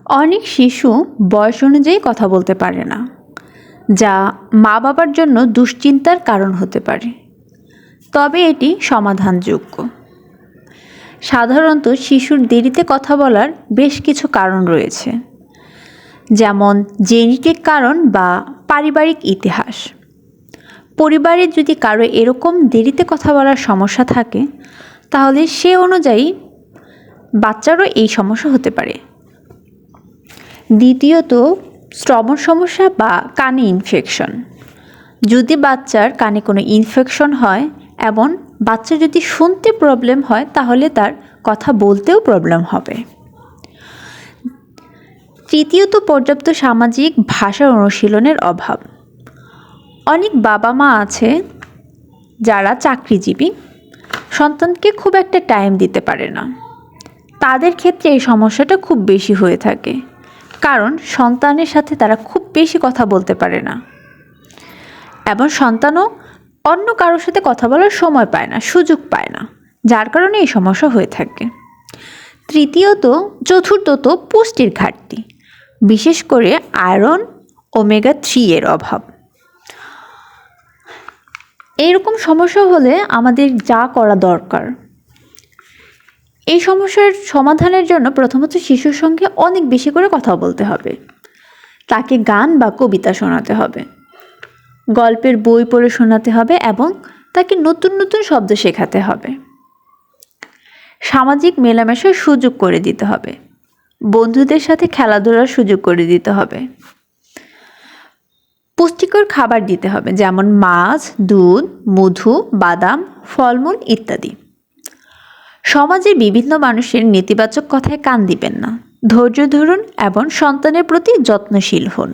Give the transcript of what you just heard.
অনেক শিশু বয়স অনুযায়ী কথা বলতে পারে না, যা মা বাবার জন্য দুশ্চিন্তার কারণ হতে পারে। তবে এটি সমাধানযোগ্য। সাধারণত শিশুর দেরিতে কথা বলার বেশ কিছু কারণ রয়েছে, যেমন জেনেটিক কারণ বা পারিবারিক ইতিহাস। পরিবারে যদি কারো এরকম দেরিতে কথা বলার সমস্যা থাকে, তাহলে সে অনুযায়ী বাচ্চারও এই সমস্যা হতে পারে। দ্বিতীয়ত, শ্রবণ সমস্যা বা কানে ইনফেকশন। যদি বাচ্চার কানে কোনো ইনফেকশন হয় এবং বাচ্চা যদি শুনতে প্রবলেম হয়, তাহলে তার কথা বলতেও প্রবলেম হবে। তৃতীয়ত, পর্যাপ্ত সামাজিক ভাষার অনুশীলনের অভাব। অনেক বাবা মা আছে যারা চাকরিজীবী, সন্তানকে খুব একটা টাইম দিতে পারে না। তাদের ক্ষেত্রে এই সমস্যাটা খুব বেশি হয়ে থাকে, কারণ সন্তানের সাথে তারা খুব বেশি কথা বলতে পারে না এবং সন্তানও অন্য কারোর সাথে কথা বলার সময় পায় না, সুযোগ পায় না, যার কারণে এই সমস্যা হয়ে থাকে। চতুর্থত, পুষ্টির ঘাটতি, বিশেষ করে আয়রন, ওমেগা-3 এর অভাব। এইরকম সমস্যা হলে আমাদের যা করা দরকার, এই সমস্যার সমাধানের জন্য প্রথমত শিশুর সঙ্গে অনেক বেশি করে কথা বলতে হবে। তাকে গান বা কবিতা শোনাতে হবে, গল্পের বই পড়ে শোনাতে হবে এবং তাকে নতুন নতুন শব্দ শেখাতে হবে। সামাজিক মেলামেশার সুযোগ করে দিতে হবে, বন্ধুদের সাথে খেলাধুলার সুযোগ করে দিতে হবে। পুষ্টিকর খাবার দিতে হবে, যেমন মাছ, দুধ, মধু, বাদাম, ফলমূল ইত্যাদি। সমাজের বিভিন্ন মানুষের নেতিবাচক কথায় কান দিবেন না, ধৈর্য ধরুন এবং সন্তানের প্রতি যত্নশীল হন।